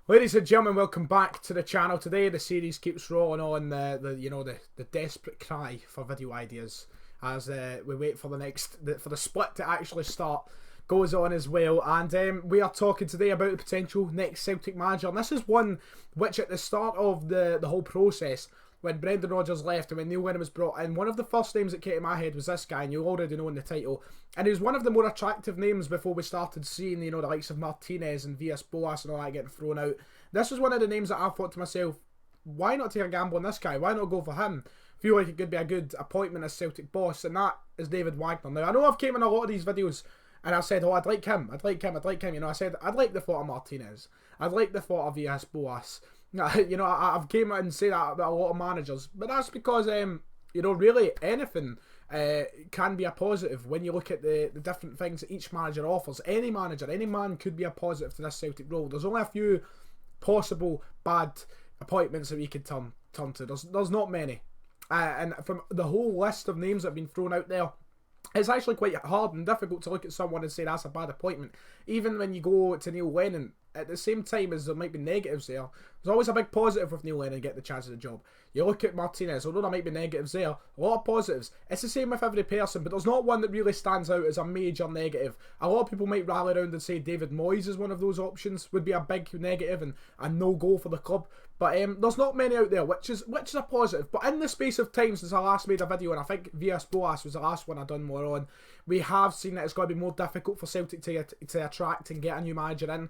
Ladies and gentlemen, welcome back to the channel. Today the series keeps rolling on the desperate cry for video ideas as we wait for the split to actually start. Goes on as well, and we are talking today about the potential next Celtic manager, and this is one which at the start of the whole process, when Brendan Rodgers left and when Neil Lennon was brought in, one of the first names that came to my head was this guy, and you already know in the title, and he was one of the more attractive names before we started seeing, the likes of Martinez and Villas-Boas and all that getting thrown out. This was one of the names that I thought to myself, why not take a gamble on this guy? Why not go for him? Feel like it could be a good appointment as Celtic boss, and that is David Wagner. Now, I know I've came in a lot of these videos and I said, oh, I'd like him. I said, I'd like the thought of Martinez. I'd like the thought of Villas-Boas. I've came out and said that about a lot of managers, but that's because, really anything can be a positive when you look at the different things that each manager offers. Any manager, any man could be a positive to this Celtic role. There's only a few possible bad appointments that we could turn to. There's not many. And from the whole list of names that have been thrown out there, it's actually quite hard and difficult to look at someone and say that's a bad appointment. Even when you go to Neil Lennon, at the same time as there might be negatives there, there's always a big positive with Neil Lennon getting the chance of the job. You look at Martinez, although there might be negatives there, a lot of positives. It's the same with every person, but there's not one that really stands out as a major negative. A lot of people might rally around and say David Moyes is one of those options, would be a big negative and a no-go for the club. But there's not many out there, which is a positive. But in the space of time since I last made a video, and I think Villas-Boas was the last one I done more on, we have seen that it's going to be more difficult for Celtic to attract and get a new manager in.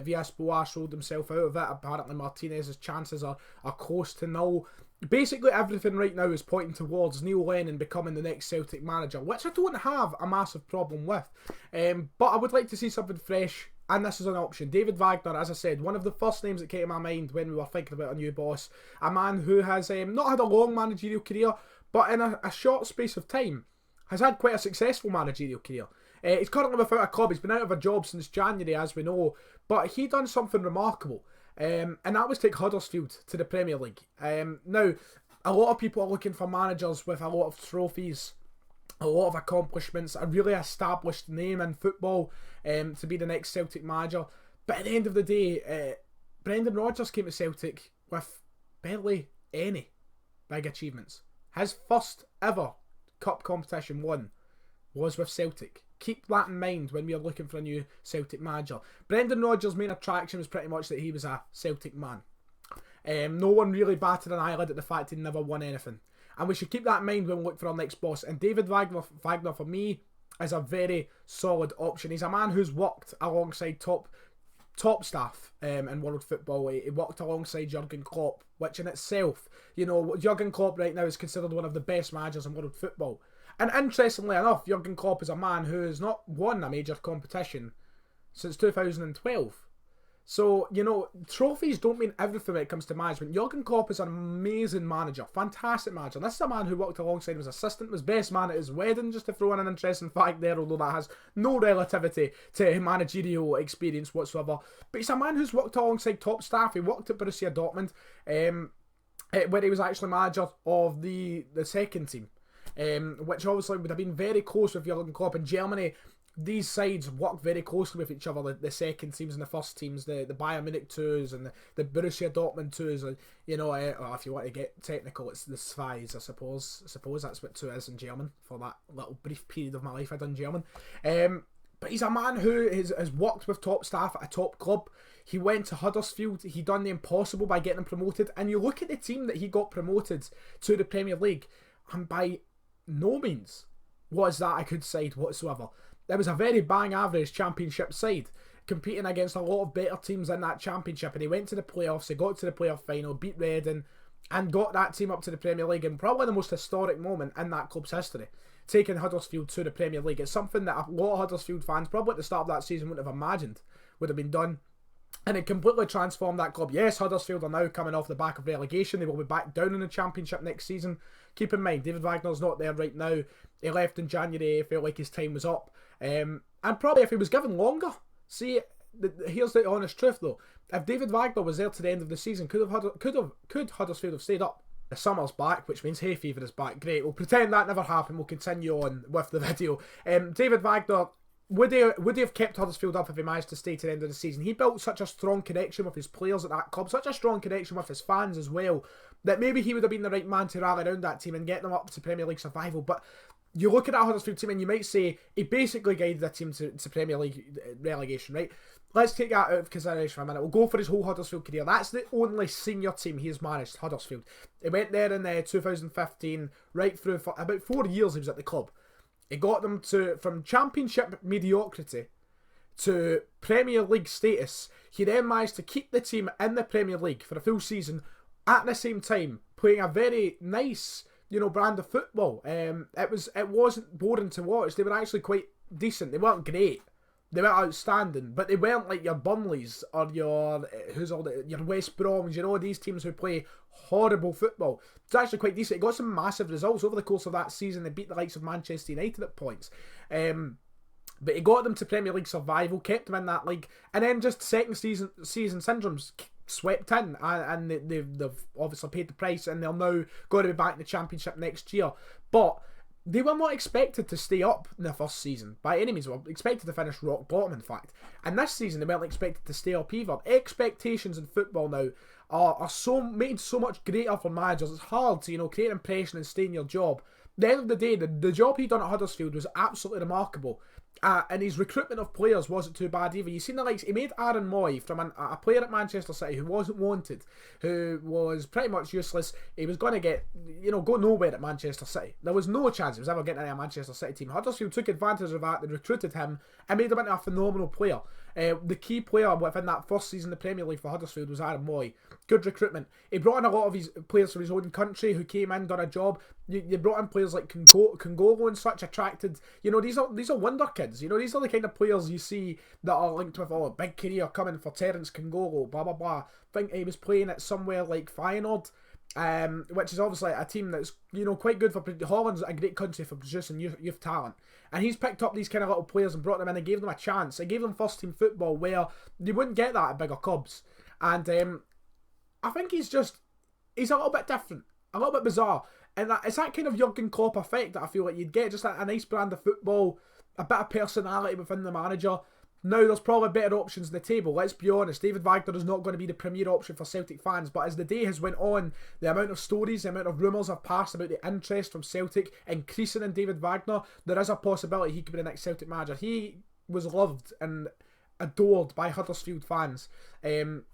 Villas-Boas ruled himself out of it. Apparently Martinez's chances are close to null. Basically everything right now is pointing towards Neil Lennon becoming the next Celtic manager, which I don't have a massive problem with. But I would like to see something fresh, and this is an option. David Wagner, as I said, one of the first names that came to my mind when we were thinking about a new boss. A man who has not had a long managerial career, but in a short space of time has had quite a successful managerial career. He's currently without a club. He's been out of a job since January, as we know, but he done something remarkable. And that was take Huddersfield to the Premier League. Now, a lot of people are looking for managers with a lot of trophies, a lot of accomplishments, a really established name in football to be the next Celtic manager. But at the end of the day, Brendan Rodgers came to Celtic with barely any big achievements. His first ever cup competition won was with Celtic. Keep that in mind when we are looking for a new Celtic manager. Brendan Rodgers' main attraction was pretty much that he was a Celtic man. No one really batted an eyelid at the fact he never won anything. And we should keep that in mind when we look for our next boss. And David Wagner for me, is a very solid option. He's a man who's worked alongside top staff in world football. He worked alongside Jurgen Klopp, which in itself, Jurgen Klopp right now is considered one of the best managers in world football. And interestingly enough, Jurgen Klopp is a man who has not won a major competition since 2012. So, trophies don't mean everything when it comes to management. Jurgen Klopp is an amazing manager, fantastic manager. This is a man who worked alongside him as assistant, was best man at his wedding, just to throw in an interesting fact there, although that has no relativity to managerial experience whatsoever. But he's a man who's worked alongside top staff. He worked at Borussia Dortmund, where he was actually manager of the second team. Which obviously would have been very close with Jurgen Klopp. In Germany, these sides work very closely with each other, the second teams and the first teams, the Bayern Munich twos and the Borussia Dortmund twos, or if you want to get technical, it's the Zweis, I suppose that's what two is in German. For that little brief period of my life I done German. But he's a man who has worked with top staff at a top club. He went to Huddersfield. He done the impossible by getting them promoted. And you look at the team that he got promoted to the Premier League, and by no means was that a good side whatsoever. There was a very bang average championship side competing against a lot of better teams in that championship, and he went to the playoffs, he got to the playoff final, beat Reading, and got that team up to the Premier League in probably the most historic moment in that club's history, taking Huddersfield to the Premier League. It's something that a lot of Huddersfield fans probably at the start of that season wouldn't have imagined would have been done. And it completely transformed that club. Yes, Huddersfield are now coming off the back of relegation. They will be back down in the Championship next season. Keep in mind, David Wagner's not there right now. He left in January. He felt like his time was up. And probably if he was given longer. See, here's the honest truth though. If David Wagner was there to the end of the season, could Huddersfield have stayed up? The summer's back, which means hay fever is back. Great. We'll pretend that never happened. We'll continue on with the video. David Wagner would he have kept Huddersfield up if he managed to stay to the end of the season? He built such a strong connection with his players at that club, such a strong connection with his fans as well, that maybe he would have been the right man to rally around that team and get them up to Premier League survival. But you look at that Huddersfield team and you might say he basically guided the team to Premier League relegation, right? Let's take that out of consideration for a minute. We'll go for his whole Huddersfield career. That's the only senior team he has managed, Huddersfield. He went there in 2015, right through for about 4 years he was at the club. He got them from Championship mediocrity to Premier League status. He then managed to keep the team in the Premier League for a full season, at the same time playing a very nice, brand of football. It wasn't boring to watch. They were actually quite decent. They weren't great. They weren't outstanding, but they weren't like your Burnleys or your West Broms. These teams who play horrible football. It's actually quite decent. It got some massive results over the course of that season. They beat the likes of Manchester United at points. But he got them to Premier League survival, kept them in that league, and then just second season syndromes swept in, and they've obviously paid the price, and they're now going to be back in the Championship next year. But they were not expected to stay up in the first season by any means. They were expected to finish rock bottom, in fact. And this season they weren't expected to stay up either. Expectations in football now are made so much greater for managers. It's hard to create an impression and stay in your job. At the end of the day, the job he done at Huddersfield was absolutely remarkable. And his recruitment of players wasn't too bad either. You seen the likes, he made Aaron Moy from a player at Manchester City who wasn't wanted, who was pretty much useless. He was going to get, go nowhere at Manchester City. There was no chance he was ever getting into a Manchester City team. Huddersfield took advantage of that. They recruited him and made him into a phenomenal player. The key player within that first season in the Premier League for Huddersfield was Aaron Moy. Good recruitment. He brought in a lot of his players from his own country who came in, done a job. You brought in players like Kongolo and such, attracted. These are wonder kids. These are the kind of players you see that are linked with a big career coming for Terence Kongolo, blah blah blah. I think he was playing at somewhere like Feyenoord, which is obviously a team that's quite good for. Holland's a great country for producing youth talent, and he's picked up these kind of little players and brought them in and gave them a chance. He gave them first team football where they wouldn't get that at bigger clubs, and I think he's a little bit different, a little bit bizarre, and it's that kind of Jurgen Klopp effect that I feel like you'd get, just a nice brand of football, a bit of personality within the manager. Now, there's probably better options on the table. Let's be honest, David Wagner is not going to be the premier option for Celtic fans, but as the day has went on, the amount of stories, the amount of rumours have passed about the interest from Celtic increasing in David Wagner, there is a possibility he could be the next Celtic manager. He was loved and adored by Huddersfield fans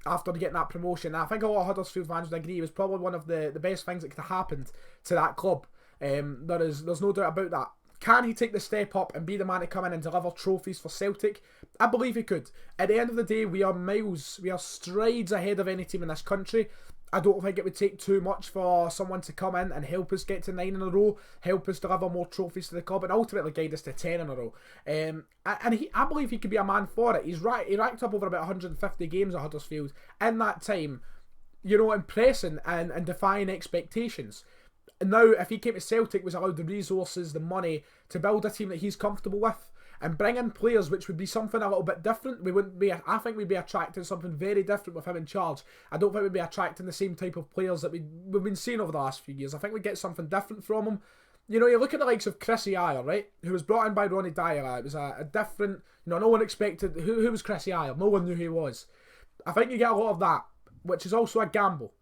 after getting that promotion. And I think a lot of Huddersfield fans would agree it was probably one of the best things that could have happened to that club. There's no doubt about that. Can he take the step up and be the man to come in and deliver trophies for Celtic? I believe he could. At the end of the day, we are strides ahead of any team in this country. I don't think it would take too much for someone to come in and help us get to 9 in a row, help us deliver more trophies to the club, and ultimately guide us to 10 in a row. I believe he could be a man for it. He racked up over about 150 games at Huddersfield in that time, impressing and defying expectations. Now, if he came to Celtic, was allowed the resources, the money to build a team that he's comfortable with and bring in players which would be something a little bit different. I think we'd be attracting something very different with him in charge. I don't think we'd be attracting the same type of players that we've been seeing over the last few years. I think we'd get something different from him. You look at the likes of Chrissy Ayer, right, who was brought in by Ronnie Dyer. It was a different, no one expected, who was Chrissy Ayer? No one knew who he was. I think you get a lot of that, which is also a gamble.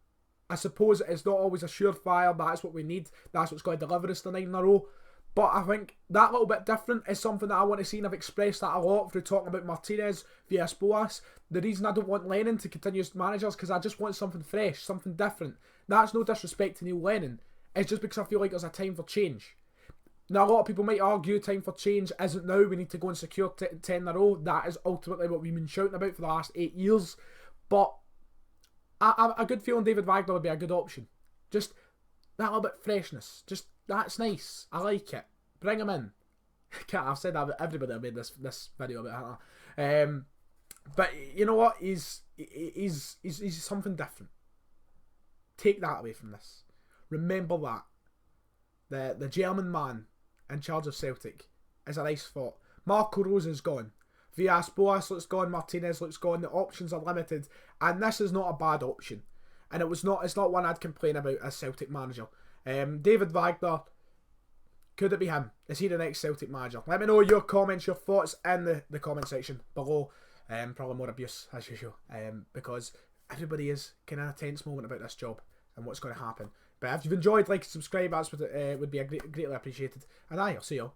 I suppose it's not always a surefire, that's what we need, that's what's going to deliver us the 9 in a row. But I think that little bit different is something that I want to see, and I've expressed that a lot through talking about Martinez, Villas-Boas. The reason I don't want Lennon to continue as managers because I just want something fresh, something different. That's no disrespect to Neil Lennon. It's just because I feel like there's a time for change. Now, a lot of people might argue time for change isn't now, we need to go and secure 10 in a row. That is ultimately what we've been shouting about for the last 8 years. But a good feeling David Wagner would be a good option. Just that little bit of freshness. Just, that's nice. I like it. Bring him in. I've said that about everybody that made this video about that. But you know what? He's something different. Take that away from this. Remember that. The German man in charge of Celtic is a nice thought. Marco Rose is gone. Villas-Boas looks gone, Martinez looks gone, the options are limited, and this is not a bad option. And it's not one I'd complain about as Celtic manager. David Wagner Could it be him? Is he the next Celtic manager? Let me know your comments, your thoughts in the comment section below. Probably more abuse as usual, because everybody is kind of a tense moment about this job and what's going to happen. But if you've enjoyed, like and subscribe, that would be greatly appreciated. And I'll see you all